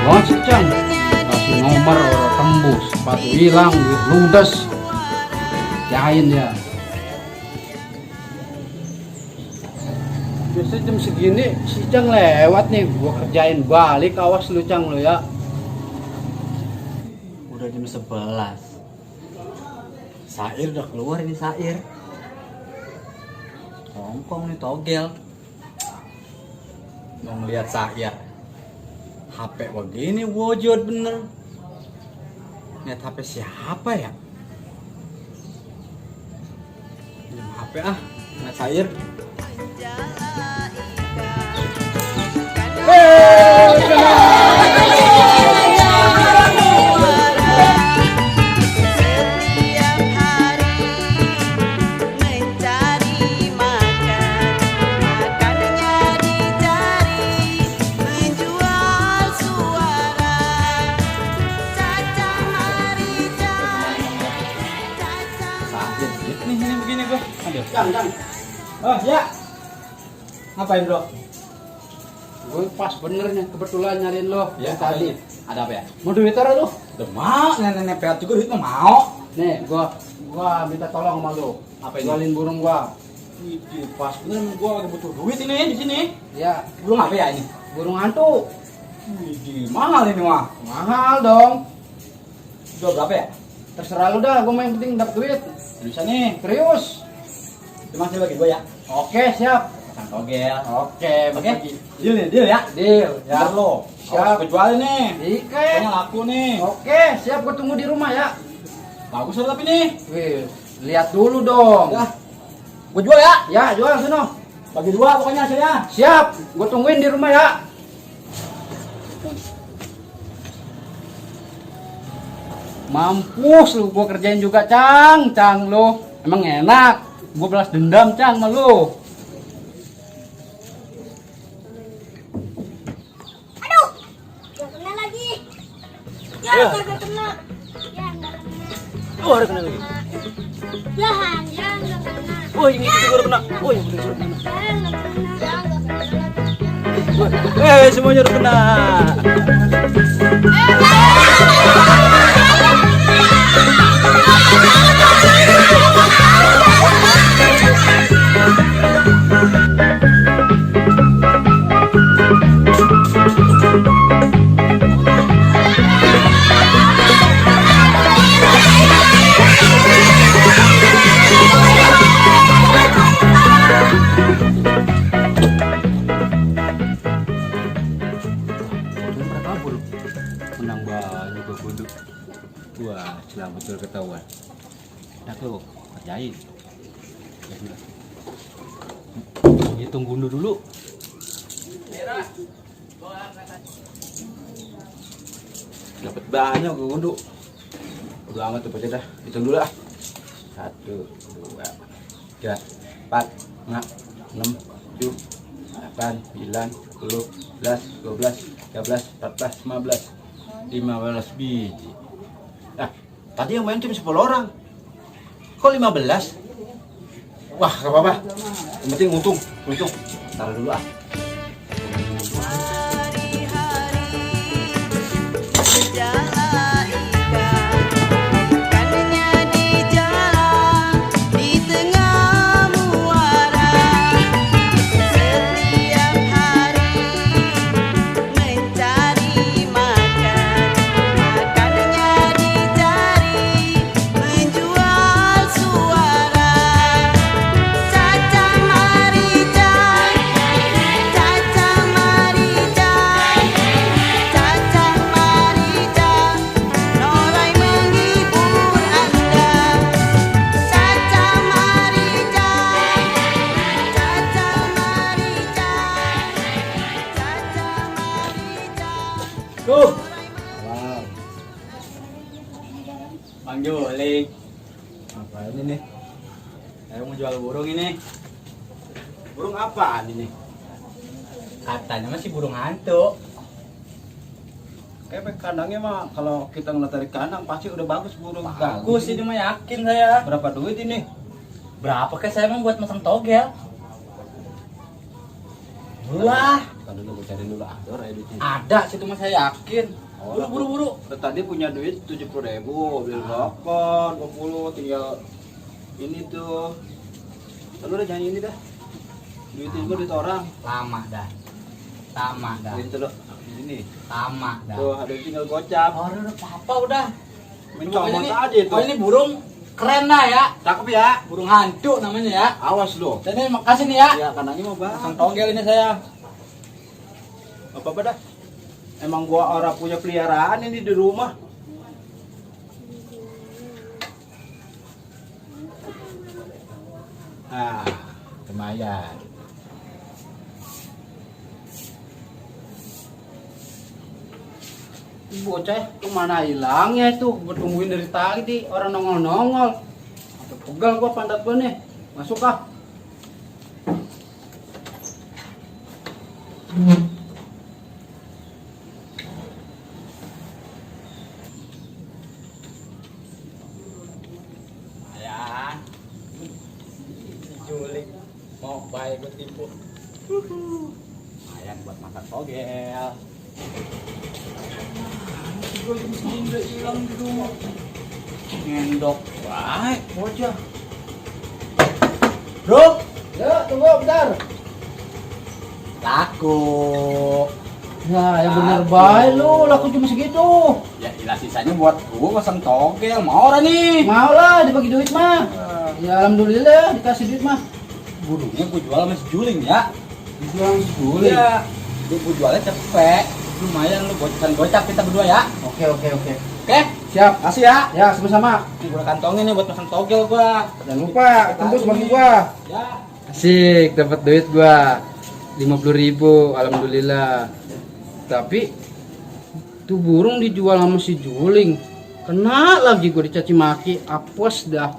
Wah, Cang, kasih nomor orang tembus, sepatu hilang, duit ludes. Jain dia. Biasa jam segini si Cang lewat nih, gua kerjain balik, awas lu Cang lu ya. Udah jam 11. Sair udah keluar ini Sair. Hongkong nih togel. Mau ngeliat Sair. HP begini wujud bener. Lihat HP siapa ya? Pinjam HP ah, ngeliat Sair. Ini begini gua. Aduh. Cang. Oh ya. Ngapain bro? Gue pas benernya kebetulan nyariin lo Ya tadi. Ada apa ya? Mau duit taruh lu? Udah mau, nenek peat juga duit mah mau. Nih, gua minta tolong sama lu. Apa ini? Jualin burung gua. Wih, pas bener gua lagi butuh duit ini di sini. Ya, Belum apa ya ini? burung hantu. Wih, mahal ini mah. Mahal dong. Jual berapa ya? Terserah lu dah, gua mah yang penting dapet duit. Bisa nih. Serius. Cuma sih bagi gua ya. Oke, siap. Pasang togel. Oke, Oke. bagi. Deal nih, deal ya. Deal, ya. Bentar lo. Siap. Awas kejualin nih. Oke. Pokoknya laku nih. Oke, siap, gua tunggu di rumah ya. Bagus loh tapi nih. Wih, lihat dulu dong. Ya. Gua jual ya. Ya, jual sono. Bagi dua pokoknya hasilnya. Siap, gua tungguin di rumah ya. Mampus lu, gua kerjain juga Cang lu. Emang enak. Gua balas dendam Cang sama lu. Aduh, gak kena lagi. Ya, gak kena. Ya, gak kena. Oh, ada kena lagi. Ya, gak kena. Oh, ini juga udah kena. Oh, yang penting sudah kena. Ya, gak kena. Ya, gak kena lagi. Semuanya udah kena. Menang banyak gua kudu. Wah, celah betul ketahuan. Dah tuh, kerjain. Ya sudah. Hitung gundu dulu. Dapat banyak gua gundu. Udah amat tuh baca dah. Hitung dulu ah. 1, 2, 3, 4, 5, 6, 7, 8, 9, 10, 11, 12, 13, 14, 15 biji. Nah, tadi yang main cuma 10 orang. Kok 15? Wah, gak apa-apa. Yang penting untung. Taruh dulu ah. Tuh. Wow. Bang Juli. Apa ini nih? Saya mau jual burung ini. Burung apaan ini? Katanya masih burung hantu. Kayak kandangnya mah kalau kita ngeliat dari kandang pasti udah bagus burung. Bagus ini mah yakin saya. Berapa duit ini? Berapa ke saya emang buat masang togel? Wah, Tadi dulu gue cari dulu ada ya duitnya. Ada situ mah saya yakin. Buru. Tadi punya duit 70.000 beli rokok 20 tinggal ini tuh. Lalu udah jangan ini dah. Duitin gue duit orang. Lama dah. Ini tuh ini. Lama dah. Tuh ada tinggal gocap. Oh, udah apa udah. Mencomot Pokoknya aja itu. Oh, ini burung keren dah ya. Cakep ya. Burung hantu namanya ya. Awas lo. Dan ini makasih nih ya. Ya kanannya mau Pasang bang. togel ini saya. Apa dah? Emang gua orang punya peliharaan ini di rumah. Nah, lumayan. Bocah kemana hilangnya itu? Gua tungguin dari tadi orang nongol-nongol. Apa pegal gua pantat gua nih. Masuk ah. Ya. Diculik. Mau baik gue tipu. Lumayan buat makan togel. Gua mesti udah hilang di rumah. Ngendok baik Bocah. bro. Ya, tunggu bentar. Laku. Ya, yang bener baik lu, laku cuma segitu. Ya ilah sisanya buat gua pasang togel. Mau orang nih. Mau lah dibagi duit mah. Ya alhamdulillah dikasih duit mah. Burungnya gua jual sama si Juling ya. Dijual sepuluh. Iya. Gua jualnya cepet. Lumayan lu gocap kita berdua ya. Oke. Oke? Siap. Kasih ya. Ya, sama-sama. Ini gua kantongin nih buat pasang togel gua. Jangan lupa tembus bagi gua. Ya. Asik, dapat duit gua. 50.000, alhamdulillah. Tapi tuh burung dijual sama si Juling. Kena lagi gua dicaci maki. Apes dah.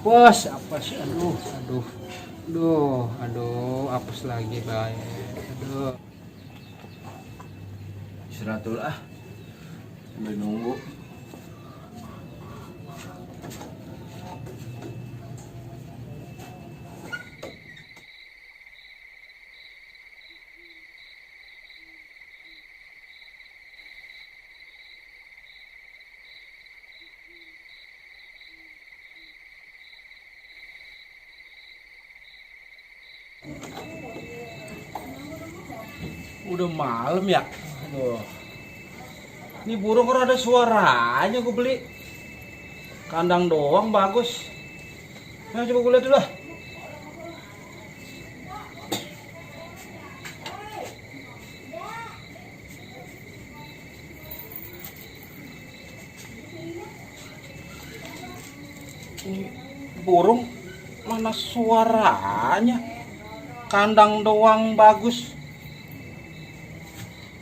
Apes. Aduh, apes lagi baik. Aduh. Istirahat dulu ah. Sambil nunggu. Udah malam ya. Aduh. Ini burung kok ada suaranya gue beli. Kandang doang bagus. Nah coba gue lihat dulu lah. Ini burung mana suaranya? Kandang doang bagus.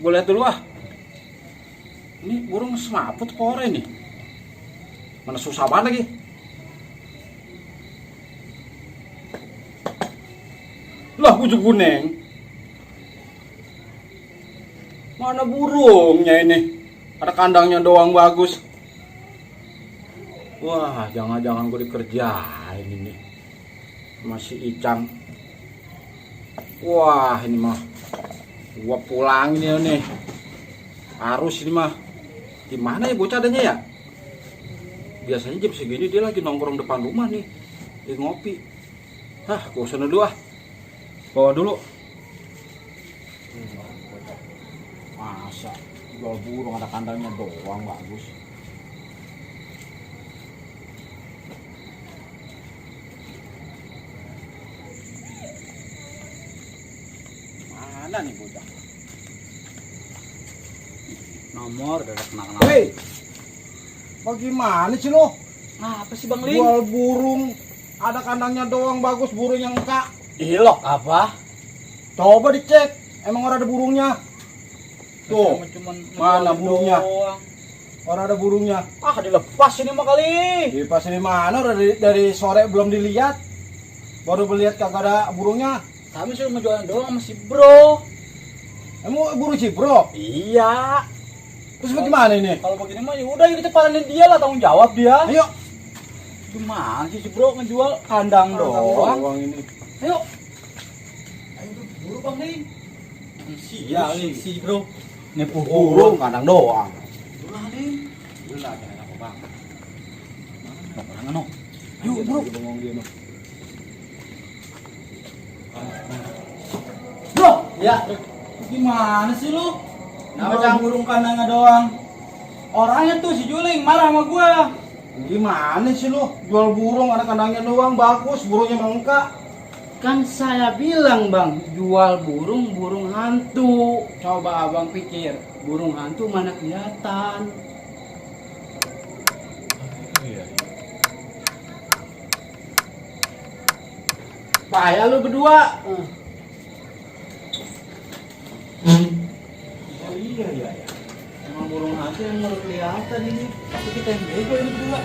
Gue lihat dulu ah. Ini burung semaput kore nih. Mana susah banget lagi. Lah bujuk kuning. Mana burungnya ini? Ada kandangnya doang bagus. Wah, jangan-jangan gue dikerjain ini. Masih Icang. Wah, ini mah gua pulang ini nih. Arus ini mah. Di mana ya bocah adanya ya? Biasanya jam segini dia lagi nongkrong depan rumah nih. Dia ngopi. Hah, gua sana dulu ah. Bawa dulu. Masa jual burung ada kandangnya doang bagus. Mana nih bocah? Nomor udah kenal-kenal. Hei, bagaimana sih lo? Apa sih Bang Ling? Jual burung, ada kandangnya doang bagus, burung yang enggak. Ilok apa? Coba dicek, emang orang ada burungnya. Tuh, Cuman mana burungnya? doang. Orang ada burungnya. Ah, dilepas ini mah kali. Di pas ini mana? Dari sore belum dilihat. Baru melihat kagak ada burungnya. Kami sudah mau jualan doang sama si Bro. Emang burung sih bro? Iya. Terus bagaimana ini? Kalau begini mah ya udah ini paranin dia lah, tanggung jawab dia. Ayo. Gimana sih si Bro ngejual kandang doang? Doang ini. Ayo. Ayo buru Bang Ling. Sial nih si bro. Nepuh Burung kandang doang. Ulah deh. Ulah jangan apa bang. Nok orang no. Yuk bro. Bengong dia no. Bro, ya. Gimana sih lu? Kenapa, Jual Cang? burung kandangnya doang. Orangnya tuh si Juling marah sama gua. Gimana sih lu? Jual burung ada kandangnya doang bagus, burungnya mengka. Kan saya bilang bang, jual burung, burung hantu. Coba abang pikir, burung hantu mana kelihatan. Iya. Payah lu berdua. Oh iya iya ya. Emang burung hantu yang baru kelihatan ini. Tapi kita yang bego ini berdua.